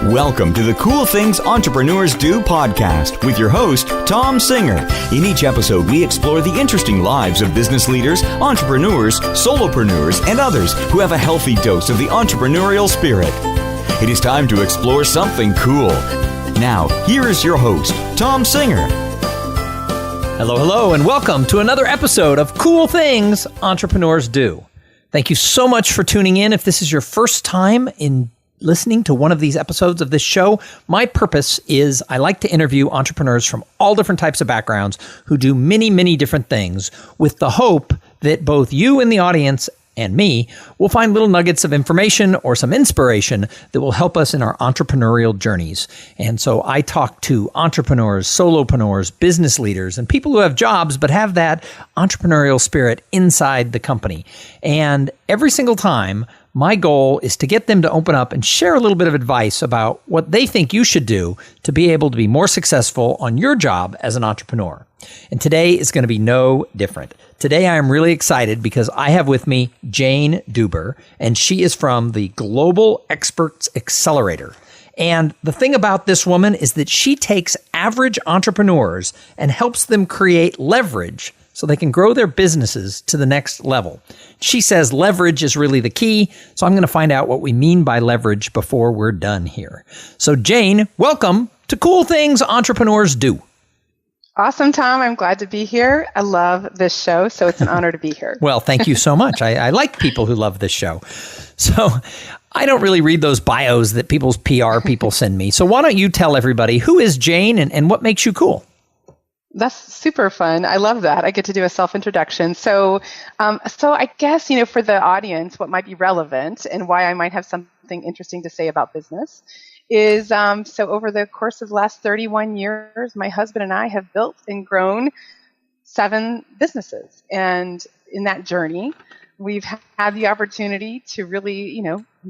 Welcome to the Cool Things Entrepreneurs Do podcast with your host, Tom Singer. In each episode, we explore the interesting lives of business leaders, entrepreneurs, solopreneurs, and others who have a healthy dose of the entrepreneurial spirit. It is time to explore something cool. Now, here is your host, Tom Singer. Hello, and welcome to another episode of Cool Things Entrepreneurs Do. Thank you so much for tuning in. If this is your first time in listening to one of these episodes of this show, my purpose is I like to interview entrepreneurs from all different types of backgrounds who do many, many different things with the hope that both you in the audience and me will find little nuggets of information or some inspiration that will help us in our entrepreneurial journeys. And so I talk to entrepreneurs, solopreneurs, business leaders, and people who have jobs but have that entrepreneurial spirit inside the company. And every single time, my goal is to get them to open up and share a little bit of advice about what they think you should do to be able to be more successful on your job as an entrepreneur. And today is going to be no different. Today I am really excited because I have with me Jane Deuber, and she is from the Global Experts Accelerator. And the thing about this woman is that she takes average entrepreneurs and helps them create leverage so they can grow their businesses to the next level. She says leverage is really the key, so I'm going to find out what we mean by leverage before we're done here. So Jane, welcome to Cool Things Entrepreneurs Do. Awesome, Tom. I'm glad to be here. I love this show, so it's an honor to be here. Well, thank you so much. I like people who love this show. So I don't really read those bios that people's PR people send me. So why don't you tell everybody, who is Jane and what makes you cool? That's super fun. I love that. I get to do a self-introduction. So I guess, for the audience, what might be relevant and why I might have something interesting to say about business is, so over the course of the last 31 years, my husband and I have built and grown 7 businesses. And in that journey, we've had the opportunity to really,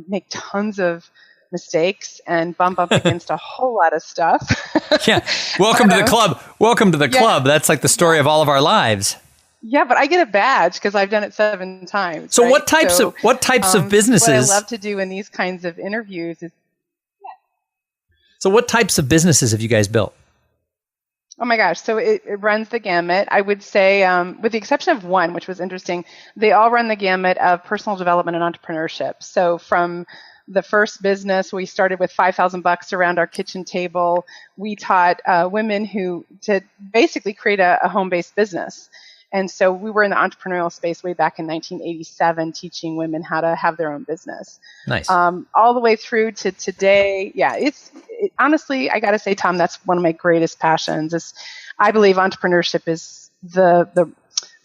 make tons of mistakes and bump up against a whole lot of stuff. Yeah. Welcome to the club. Welcome to the club. That's like the story of all of our lives. Yeah, but I get a badge because I've done it 7 times. So right? what types of businesses? What I love to do in these kinds of interviews is. So what types of businesses have you guys built? Oh my gosh. So it runs the gamut. I would say, with the exception of one, which was interesting, they all run the gamut of personal development and entrepreneurship. So from the first business, we started with $5,000 around our kitchen table. We taught women to basically create a home-based business. And so we were in the entrepreneurial space way back in 1987, teaching women how to have their own business. Nice. All the way through to today. Yeah, honestly, I got to say, Tom, that's one of my greatest passions. I believe entrepreneurship is the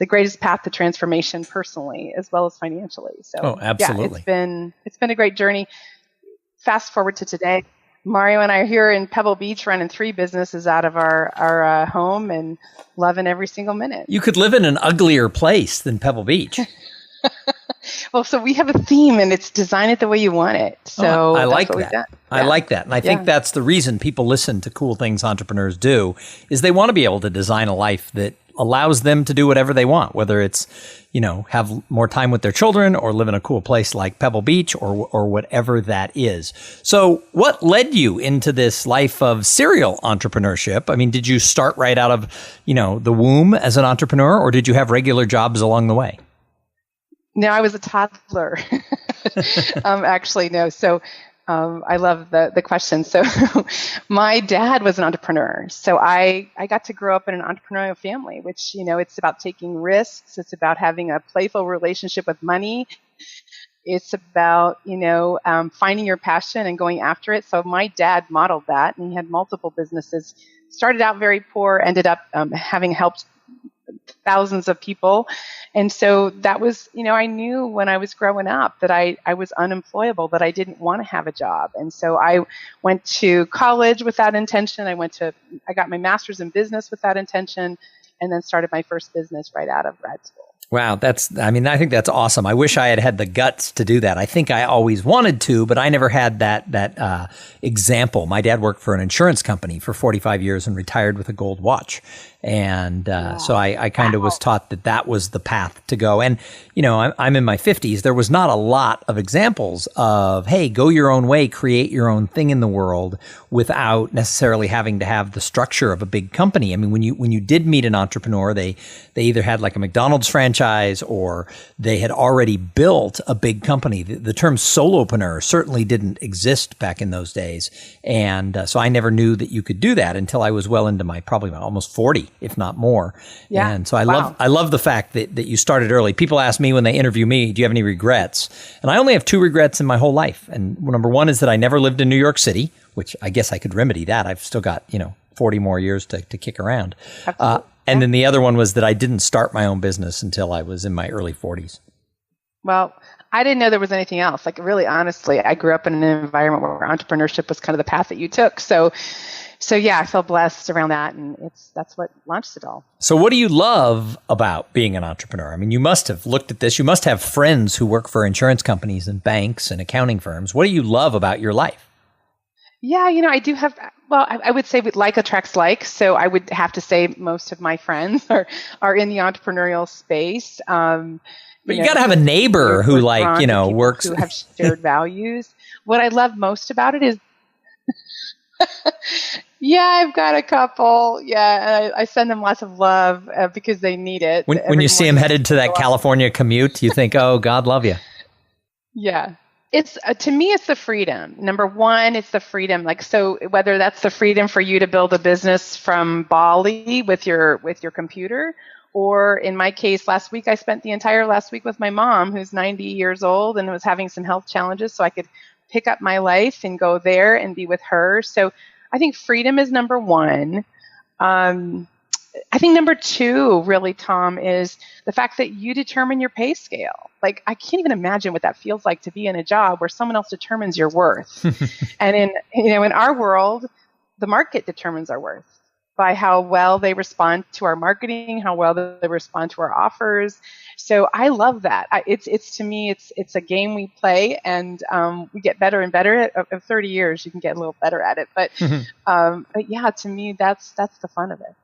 greatest path to transformation personally as well as financially. So, absolutely. Yeah, it's been a great journey. Fast forward to today, Mario and I are here in Pebble Beach running 3 businesses out of our home and loving every single minute. You could live in an uglier place than Pebble Beach. Well, so we have a theme and it's design it the way you want it. So I like that. Yeah. I like that. And I think that's the reason people listen to Cool Things Entrepreneurs Do, is they want to be able to design a life that allows them to do whatever they want, whether it's, have more time with their children or live in a cool place like Pebble Beach or whatever that is. So what led you into this life of serial entrepreneurship? I mean, did you start right out of, the womb as an entrepreneur, or did you have regular jobs along the way? No, I was a toddler. Actually, no. So I love the question. So my dad was an entrepreneur. So I got to grow up in an entrepreneurial family, which, it's about taking risks. It's about having a playful relationship with money. It's about, finding your passion and going after it. So my dad modeled that, and he had multiple businesses. Started out very poor, ended up having helped thousands of people. And so that was, I knew when I was growing up that I was unemployable, that I didn't want to have a job. And so I went to college with that intention. I got my master's in business with that intention, and then started my first business right out of grad school. Wow, I think that's awesome. I wish I had had the guts to do that. I think I always wanted to, but I never had that example. My dad worked for an insurance company for 45 years and retired with a gold watch. And so I kind of was taught that was the path to go. And, I'm in my 50s. There was not a lot of examples of, hey, go your own way, create your own thing in the world without necessarily having to have the structure of a big company. I mean, when you did meet an entrepreneur, they either had like a McDonald's franchise or they had already built a big company. The term solopreneur certainly didn't exist back in those days. And so I never knew that you could do that until I was well into my probably almost 40, if not more. Yeah. And so I love the fact that you started early. People ask me when they interview me, do you have any regrets? And I only have 2 regrets in my whole life. And number one is that I never lived in New York City, which I guess I could remedy that. I've still got, 40 more years to kick around. And then the other one was that I didn't start my own business until I was in my early 40s. Well, I didn't know there was anything else. Like, really, honestly, I grew up in an environment where entrepreneurship was kind of the path that you took. So yeah, I feel blessed around that, and that's what launched it all. So what do you love about being an entrepreneur? I mean, you must have looked at this. You must have friends who work for insurance companies and banks and accounting firms. What do you love about your life? Yeah, I do have, I would say like attracts like. So I would have to say most of my friends are in the entrepreneurial space. But you got to have a neighbor who works. Who have shared values. What I love most about it is, yeah, I've got a couple. Yeah, and I send them lots of love because they need it. When you see them headed to that California commute, you think, oh, God love you. Yeah. It's to me, it's the freedom. Number one, it's the freedom. Like, so whether that's the freedom for you to build a business from Bali with your computer, or in my case, last week, I spent the entire last week with my mom, who's 90 years old and was having some health challenges. So I could pick up my life and go there and be with her. So I think freedom is number one. I think number two, really, Tom, is the fact that you determine your pay scale. Like, I can't even imagine what that feels like to be in a job where someone else determines your worth. And in our world, the market determines our worth by how well they respond to our marketing, how well they respond to our offers. So I love that. It's to me, it's a game we play, and we get better and better. Of 30 years, you can get a little better at it. But yeah, to me, that's the fun of it.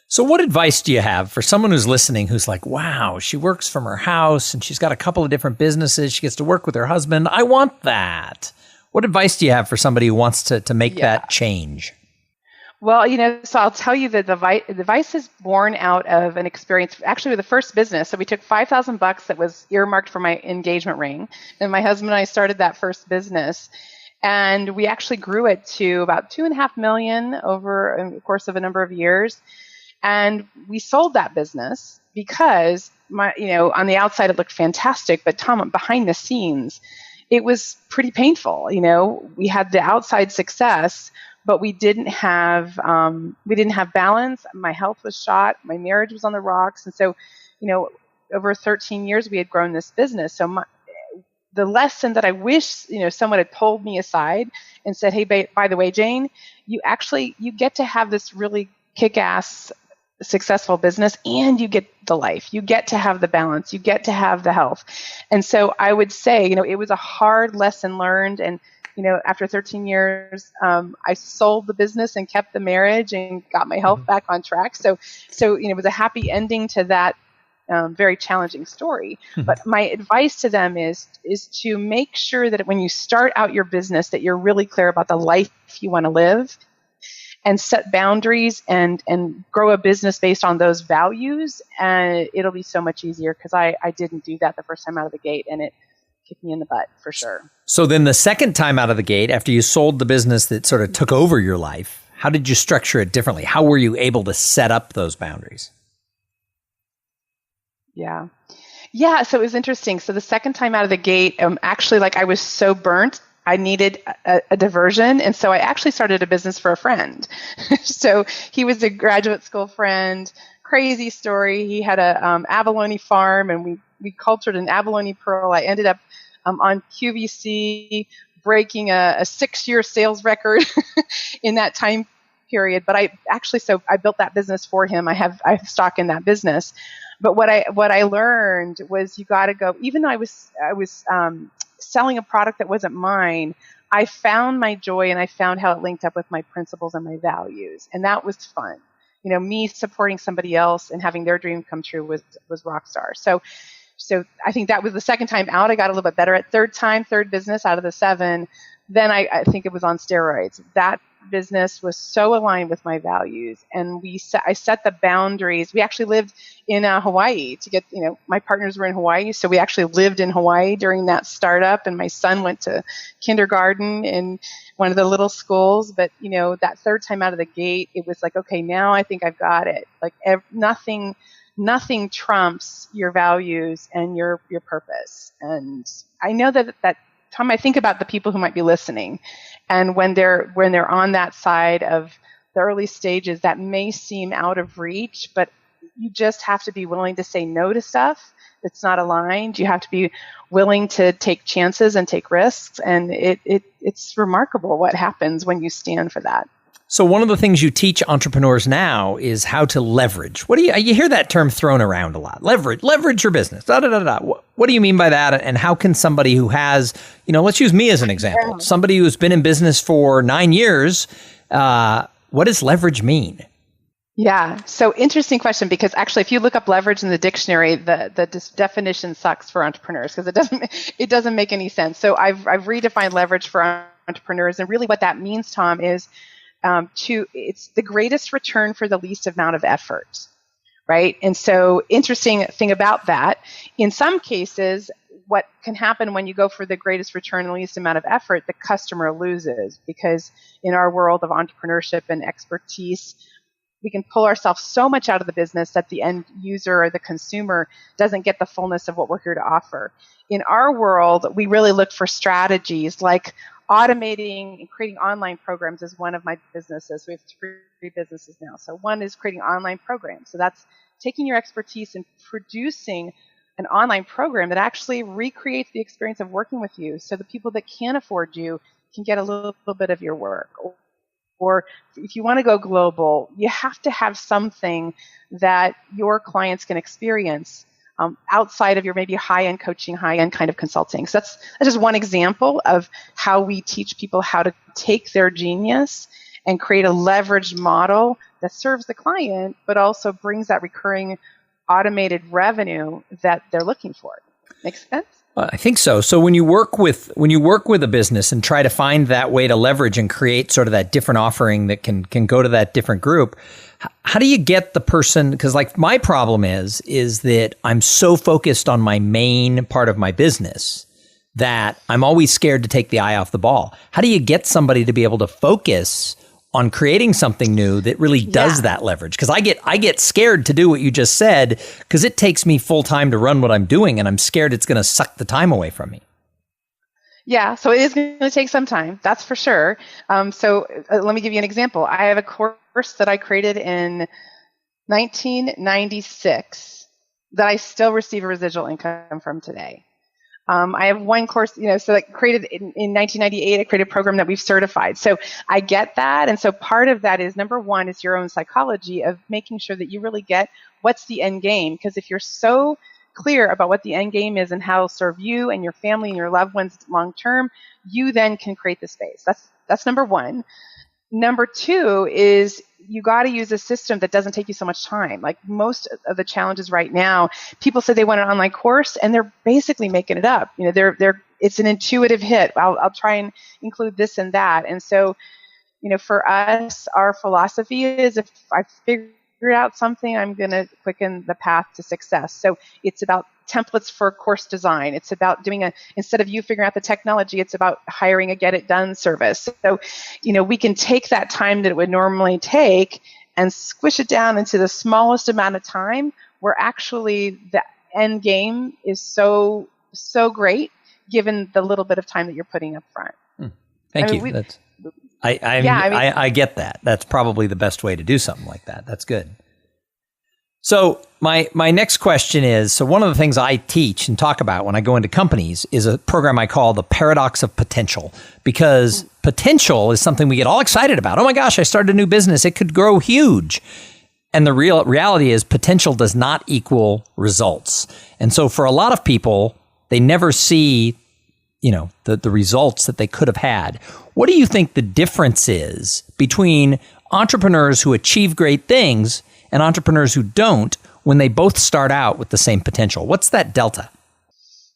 So what advice do you have for someone who's listening who's like, wow, she works from her house and she's got a couple of different businesses. She gets to work with her husband. I want that. What advice do you have for somebody who wants to make that change? Well, so I'll tell you that the advice is born out of an experience, actually with the first business. So we took $5,000 that was earmarked for my engagement ring. And my husband and I started that first business. And we actually grew it to about $2.5 million over the course of a number of years. And we sold that business because on the outside it looked fantastic, but Tom, behind the scenes, it was pretty painful. We had the outside success, but we didn't have balance. My health was shot. My marriage was on the rocks. And so, over 13 years, we had grown this business. So the lesson that I wish, someone had pulled me aside and said, hey, by the way, Jane, you get to have this really kick-ass successful business, and you get the life, you get to have the balance, you get to have the health. And so I would say, it was a hard lesson learned. And, after 13 years, I sold the business and kept the marriage and got my health back on track. So, it was a happy ending to that very challenging story. But my advice to them is to make sure that when you start out your business, that you're really clear about the life you want to live, and set boundaries and grow a business based on those values. And it'll be so much easier, because I didn't do that the first time out of the gate, and it kicked me in the butt for sure. So then the second time out of the gate, after you sold the business that sort of took over your life, how did you structure it differently? How were you able to set up those boundaries? Yeah. So it was interesting. So the second time out of the gate, actually, I was so burnt, I needed a diversion. And so I actually started a business for a friend. So he was a graduate school friend, crazy story. He had a abalone farm, and we cultured an abalone pearl. I ended up on QVC breaking a 6-year sales record in that time period. But I built that business for him. I have stock in that business. But what I learned was you got to go. Even though I was selling a product that wasn't mine, I found my joy and I found how it linked up with my principles and my values, and that was fun. Me supporting somebody else and having their dream come true was rock star. So I think that was the second time out. I got a little bit better at third business out of the 7. Then I think it was on steroids. That business was so aligned with my values, and I set the boundaries. We actually lived in Hawaii to get, my partners were in Hawaii, so we actually lived in Hawaii during that startup, and my son went to kindergarten in one of the little schools. But that third time out of the gate, it was like, okay, now I think I've got it. Like nothing trumps your values and your purpose. And I know that Tom, I think about the people who might be listening, and when they're on that side of the early stages, that may seem out of reach, but you just have to be willing to say no to stuff that's not aligned. You have to be willing to take chances and take risks, and it's remarkable what happens when you stand for that. So one of the things you teach entrepreneurs now is how to leverage. What do you hear that term thrown around a lot? Leverage your business. Da, da, da, da. What do you mean by that? And how can somebody who has, let's use me as an example, somebody who's been in business for 9 years, what does leverage mean? Yeah. So interesting question, because actually, if you look up leverage in the dictionary, the definition sucks for entrepreneurs because it doesn't make any sense. So I've redefined leverage for entrepreneurs, and really what that means, Tom, is it's the greatest return for the least amount of effort, right? And so interesting thing about that, in some cases, what can happen when you go for the greatest return and the least amount of effort, the customer loses, because in our world of entrepreneurship and expertise, we can pull ourselves so much out of the business that the end user or the consumer doesn't get the fullness of what we're here to offer. In our world, we really look for strategies like automating and creating online programs is one of my businesses. We have 3 businesses now. So one is creating online programs. So that's taking your expertise and producing an online program that actually recreates the experience of working with you, so the people that can't afford you can get a little bit of your work. Or if you want to go global, you have to have something that your clients can experience outside of your maybe high-end coaching, high-end kind of consulting. So that's just one example of how we teach people how to take their genius and create a leveraged model that serves the client, but also brings that recurring automated revenue that they're looking for. Makes sense? I think so. So when you work with a business and try to find that way to leverage and create sort of that different offering that can go to that different group, how do you get the person? Because like my problem is that I'm so focused on my main part of my business that I'm always scared to take the eye off the ball. How do you get somebody to be able to focus on creating something new that really does that leverage? Because I get scared to do what you just said, because it takes me full time to run what I'm doing, and I'm scared it's going to suck the time away from me. Yeah, so it is going to take some time, that's for sure. So let me give you an example. I have a course that I created in 1996 that I still receive a residual income from today. I have one course, so I created in 1998, I created a program that we've certified. So I get that. And so part of that is, number one, is your own psychology of making sure that you really get what's the end game. Because if you're so clear about what the end game is and how it'll serve you and your family and your loved ones long term, you then can create the space. That's number one. Number two is you got to use a system that doesn't take you so much time. Like most of the challenges right now, people say they want an online course and they're basically making it up. It's an intuitive hit. I'll try and include this and that. And so, for us, our philosophy is, if I figured out something, I'm going to quicken the path to success. So it's about templates for course design. It's about instead of you figuring out the technology, it's about hiring a get it done service. So, we can take that time that it would normally take and squish it down into the smallest amount of time, where actually the end game is so great given the little bit of time that you're putting up front. Thank you. I get that. That's probably the best way to do something like that. That's good. So my next question is, so one of the things I teach and talk about when I go into companies is a program I call the paradox of potential, because potential is something we get all excited about. Oh my gosh, I started a new business. It could grow huge. And the reality is potential does not equal results. And so for a lot of people, they never see, the results that they could have had. What do you think the difference is between entrepreneurs who achieve great things and entrepreneurs who don't when they both start out with the same potential? What's that delta?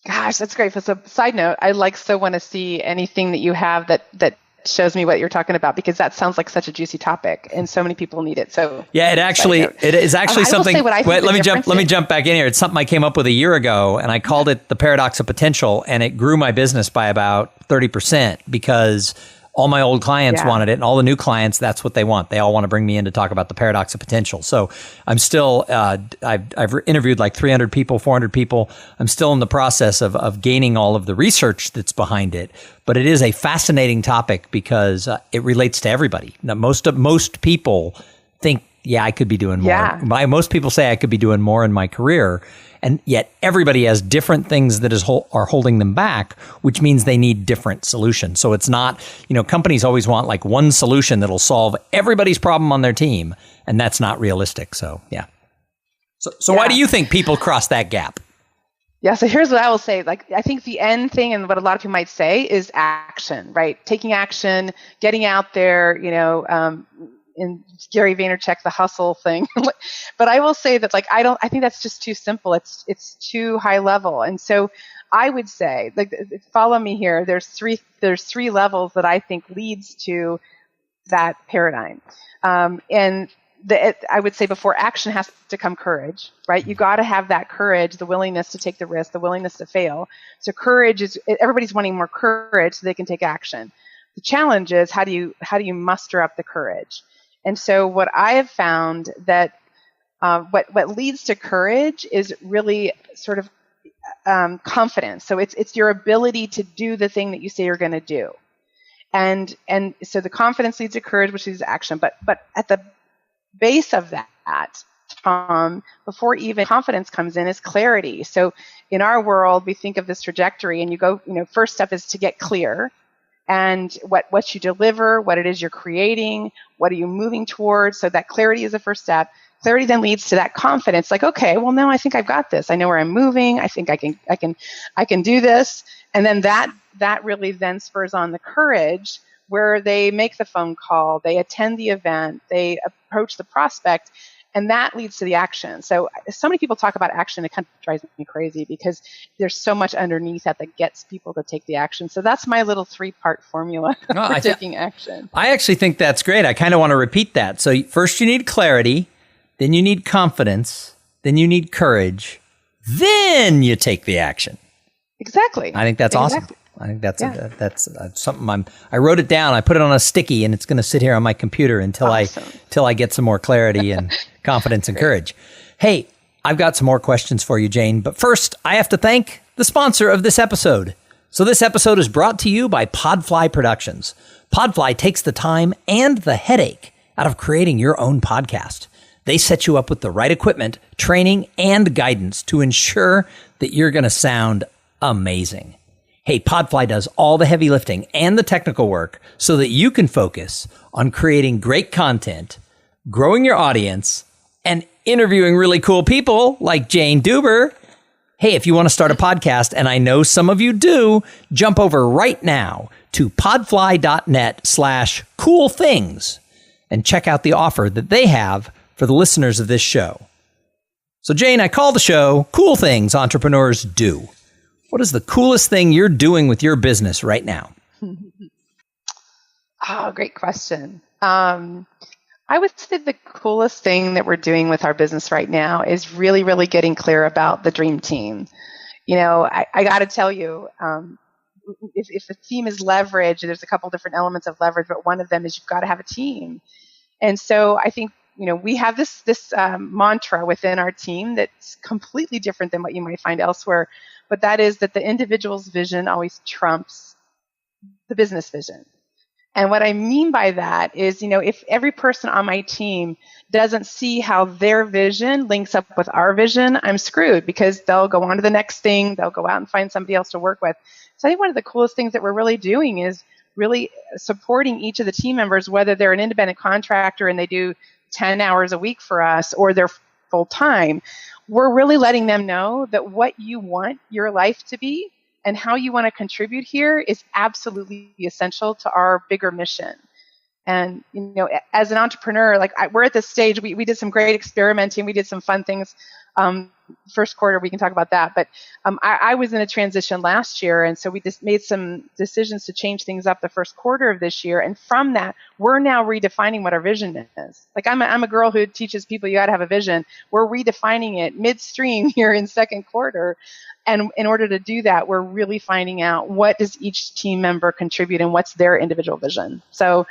Gosh, that's great. So, side note, I want to see anything that you have that shows me what you're talking about, because that sounds like such a juicy topic and so many people need it. So yeah, it is actually something. Let me jump back in here. It's something I came up with a year ago, and I called it the paradox of potential, and it grew my business by about 30% because all my old clients wanted it, and all the new clients, that's what they want. They all want to bring me in to talk about the paradox of potential. So I'm still, I've interviewed like 300 people, 400 people. I'm still in the process of gaining all of the research that's behind it. But it is a fascinating topic because it relates to everybody. Now, most people think, I could be doing more. Yeah. Most people say I could be doing more in my career. And yet everybody has different things that are holding them back, which means they need different solutions. So it's not, companies always want like one solution that'll solve everybody's problem on their team. And that's not realistic. So, yeah. So why do you think people cross that gap? Yeah, so here's what I will say. Like, I think the end thing, and what a lot of people might say, is action, right? Taking action, getting out there, in Gary Vaynerchuk, the hustle thing. But I will say that, I think that's just too simple. It's too high level. And so I would say, follow me here. There's three levels that I think leads to that paradigm. I would say before action has to come courage, right? You got to have that courage, the willingness to take the risk, the willingness to fail. So courage is, everybody's wanting more courage so they can take action. The challenge is, how do you muster up the courage? And so what I have found that what leads to courage is really sort of confidence. So it's your ability to do the thing that you say you're going to do. And so the confidence leads to courage, which leads to action. But at the base of that, Tom, before even confidence comes in, is clarity. So in our world, we think of this trajectory, and you go, first step is to get clear. And what you deliver, what it is you're creating, what are you moving towards? So that clarity is the first step. Clarity then leads to that confidence. Like, okay, well, now I think I've got this. I know where I'm moving. I think I can do this. And then that really then spurs on the courage, where they make the phone call, they attend the event, they approach the prospect, and that leads to the action. So many people talk about action, it kind of drives me crazy because there's so much underneath that gets people to take the action. So that's my little 3-part formula for taking action. I actually think that's great. I kind of want to repeat that. So first you need clarity, then you need confidence, then you need courage, then you take the action. Exactly. I think that's awesome. I think that's something I wrote it down. I put it on a sticky, and it's going to sit here on my computer until I get some more clarity and confidence and courage. Hey, I've got some more questions for you, Jane. But first, I have to thank the sponsor of this episode. So this episode is brought to you by Podfly Productions. Podfly takes the time and the headache out of creating your own podcast. They set you up with the right equipment, training, and guidance to ensure that you're going to sound amazing. Hey, Podfly does all the heavy lifting and the technical work so that you can focus on creating great content, growing your audience, and interviewing really cool people like Jane Deuber. Hey, if you want to start a podcast, and I know some of you do, jump over right now to podfly.net/cool things and check out the offer that they have for the listeners of this show. So Jane, I call the show Cool Things Entrepreneurs Do. What is the coolest thing you're doing with your business right now? Oh, great question. I would say the coolest thing that we're doing with our business right now is really, really getting clear about the dream team. I got to tell you, if the team is leverage, there's a couple different elements of leverage, but one of them is you've got to have a team. And so I think, we have this mantra within our team that's completely different than what you might find elsewhere. But that is that the individual's vision always trumps the business vision. And what I mean by that is, if every person on my team doesn't see how their vision links up with our vision, I'm screwed, because they'll go on to the next thing. They'll go out and find somebody else to work with. So I think one of the coolest things that we're really doing is really supporting each of the team members, whether they're an independent contractor and they do 10 hours a week for us or they're full time, we're really letting them know that what you want your life to be and how you want to contribute here is absolutely essential to our bigger mission. And, as an entrepreneur, we're at this stage, we did some great experimenting. We did some fun things. First quarter, we can talk about that. But I was in a transition last year. And so we just made some decisions to change things up the first quarter of this year. And from that, we're now redefining what our vision is. I'm a girl who teaches people you got to have a vision. We're redefining it midstream here in second quarter. And in order to do that, we're really finding out what does each team member contribute and what's their individual vision. So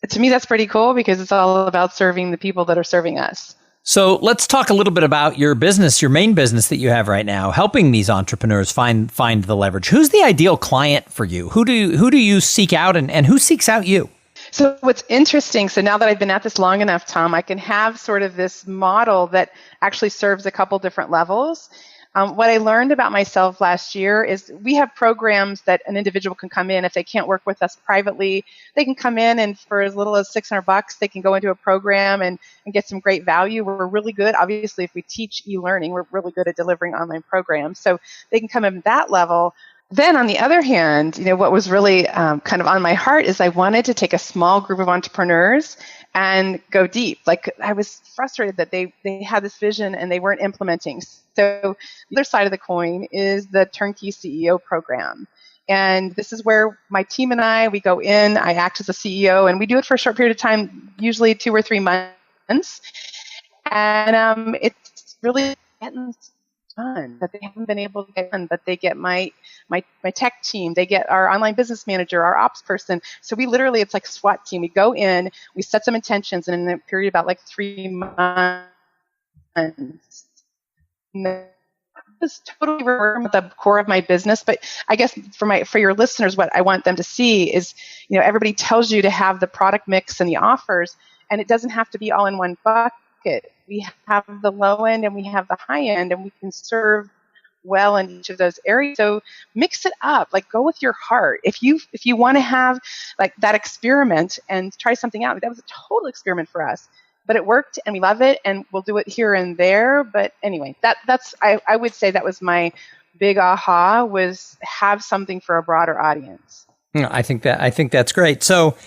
to me, that's pretty cool because it's all about serving the people that are serving us. So let's talk a little bit about your business, your main business that you have right now, helping these entrepreneurs find the leverage. Who's the ideal client for you? Who do you seek out and who seeks out you? So what's interesting, so now that I've been at this long enough, Tom, I can have sort of this model that actually serves a couple different levels. What I learned about myself last year is we have programs that an individual can come in. If they can't work with us privately, they can come in and for as little as $600, they can go into a program and get some great value. We're really good. Obviously, if we teach e-learning, we're really good at delivering online programs. So they can come in at that level. Then on the other hand, what was really kind of on my heart is I wanted to take a small group of entrepreneurs and go deep. I was frustrated that they had this vision and they weren't implementing. So the other side of the coin is the Turnkey CEO program. And this is where my team and we go in, I act as a CEO, and we do it for a short period of time, usually 2 or 3 months. And it's really getting done that they haven't been able to get done, but they get my tech team, they get our online business manager, our ops person. So we literally, it's like a SWAT team. We go in, we set some intentions, and in a period of about 3 months, is totally at the core of my business. But I guess for your listeners, what I want them to see is, everybody tells you to have the product mix and the offers, and it doesn't have to be all in one bucket. We have the low end and we have the high end, and we can serve well in each of those areas. So mix it up, go with your heart. If you want to have that experiment and try something out, that was a total experiment for us. But it worked and we love it and we'll do it here and there. But anyway, that's I would say that was my big aha, was have something for a broader audience. I think that's great. So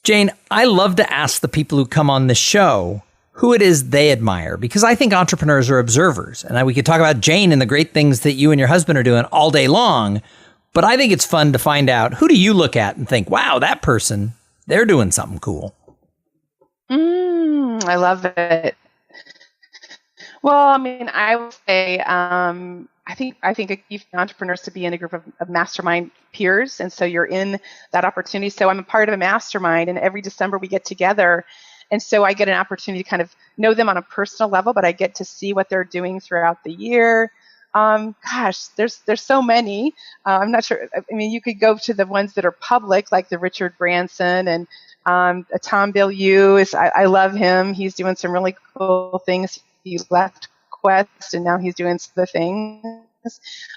Jane, I love to ask the people who come on the show who it is they admire, because I think entrepreneurs are observers. And we could talk about Jane and the great things that you and your husband are doing all day long. But I think it's fun to find out, who do you look at and think, wow, that person, they're doing something cool. I love it. Well, I would say I think a key for entrepreneurs to be in a group of mastermind peers, and so you're in that opportunity. So I'm a part of a mastermind, and every December we get together, and so I get an opportunity to kind of know them on a personal level, but I get to see what they're doing throughout the year. There's so many. I'm not sure. You could go to the ones that are public, like the Richard Branson and Tom Bilyeu. I love him. He's doing some really cool things. He left Quest and now he's doing the things.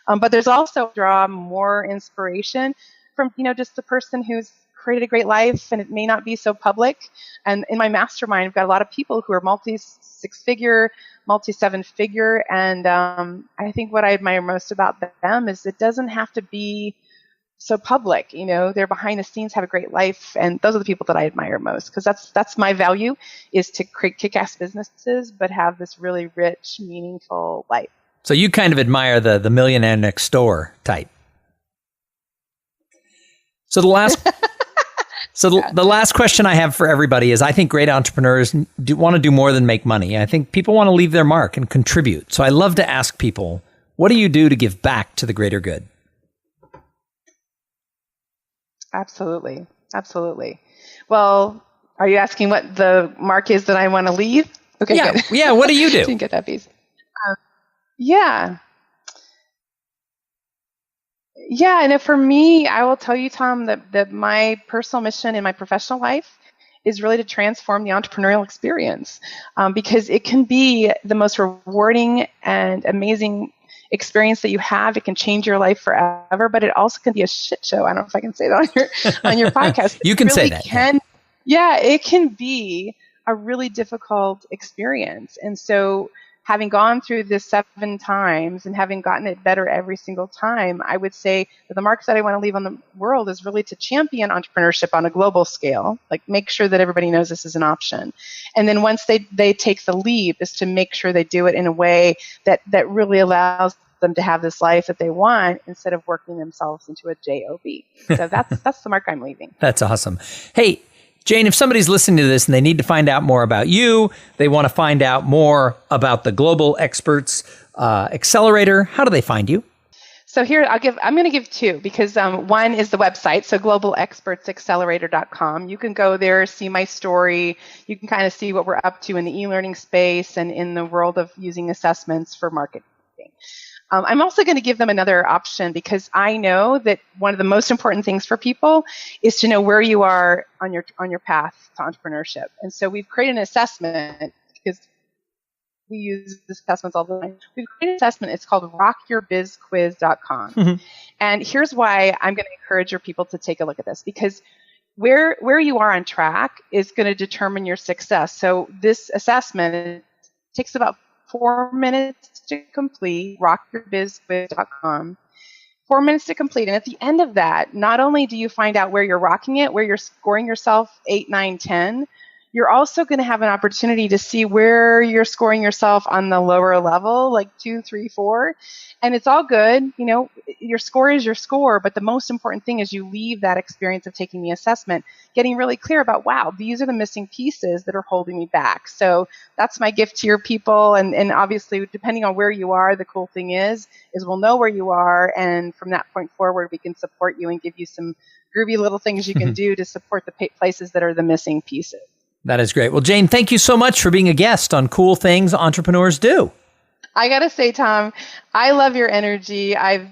But there's also draw more inspiration from just the person who's created a great life, and it may not be so public. And in my mastermind, I've got a lot of people who are multi-6-figure, multi-7-figure, and I think what I admire most about them is it doesn't have to be so public. They're behind the scenes, have a great life, and those are the people that I admire most, because that's my value, is to create kick-ass businesses but have this really rich, meaningful life. So you kind of admire the millionaire next door type. So the last question I have for everybody is, I think great entrepreneurs want to do more than make money. I think people want to leave their mark and contribute. So I love to ask people, what do you do to give back to the greater good? Absolutely. Well, are you asking what the mark is that I want to leave? Okay, yeah, good. Yeah, what do you do? Didn't get that piece. Yeah, and for me, I will tell you, Tom, that my personal mission in my professional life is really to transform the entrepreneurial experience, because it can be the most rewarding and amazing experience that you have. It can change your life forever, but it also can be a shit show. I don't know if I can say that on your podcast. You can really say that. Yeah, it can be a really difficult experience. And so having gone through this 7 times and having gotten it better every single time, I would say that the mark that I want to leave on the world is really to champion entrepreneurship on a global scale, like make sure that everybody knows this is an option. And then once they take the leap, is to make sure they do it in a way that really allows them to have this life that they want instead of working themselves into a job. So that's the mark I'm leaving. That's awesome. Hey, Jane, if somebody's listening to this and they need to find out more about you, they want to find out more about the Global Experts Accelerator, how do they find you? So here, I'm going to give 2 because one is the website, so globalexpertsaccelerator.com. You can go there, see my story. You can kind of see what we're up to in the e-learning space and in the world of using assessments for marketing. I'm also going to give them another option because I know that one of the most important things for people is to know where you are on your path to entrepreneurship. And so we've created an assessment because we use assessments all the time. We've created an assessment. It's called rockyourbizquiz.com. Mm-hmm. And here's why I'm going to encourage your people to take a look at this, because where you are on track is going to determine your success. So this assessment takes about 4 minutes to complete, rockyourbizquiz.com. 4 minutes to complete. And at the end of that, not only do you find out where you're rocking it, where you're scoring yourself 8, 9, 10, you're also going to have an opportunity to see where you're scoring yourself on the lower level, like 2, 3, 4. And it's all good. You know, your score is your score. But the most important thing is you leave that experience of taking the assessment getting really clear about, wow, these are the missing pieces that are holding me back. So that's my gift to your people. And obviously, depending on where you are, the cool thing is we'll know where you are. And from that point forward, we can support you and give you some groovy little things you can do to support the places that are the missing pieces. That is great. Well, Jane, thank you so much for being a guest on Cool Things Entrepreneurs Do. I got to say, Tom, I love your energy. I've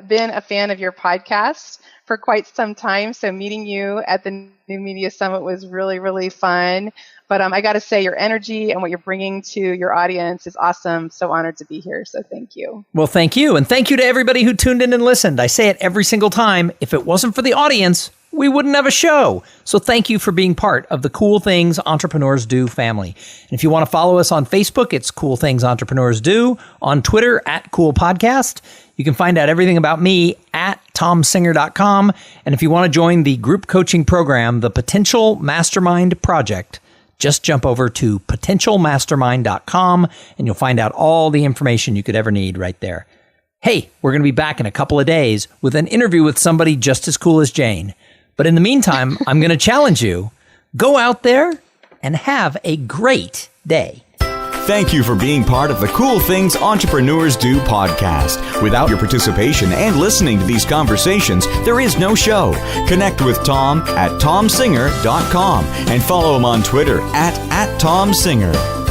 been a fan of your podcast for quite some time. So meeting you at the New Media Summit was really, really fun. But I got to say, your energy and what you're bringing to your audience is awesome. So honored to be here. So thank you. Well, thank you. And thank you to everybody who tuned in and listened. I say it every single time. If it wasn't for the audience, we wouldn't have a show. So thank you for being part of the Cool Things Entrepreneurs Do family. And if you want to follow us on Facebook, it's Cool Things Entrepreneurs Do. On Twitter, @Cool Podcast. You can find out everything about me at tomsinger.com. And if you want to join the group coaching program, the Potential Mastermind Project, just jump over to potentialmastermind.com and you'll find out all the information you could ever need right there. Hey, we're going to be back in a couple of days with an interview with somebody just as cool as Jane. But in the meantime, I'm going to challenge you. Go out there and have a great day. Thank you for being part of the Cool Things Entrepreneurs Do podcast. Without your participation and listening to these conversations, there is no show. Connect with Tom at tomsinger.com and follow him on Twitter at tomsinger.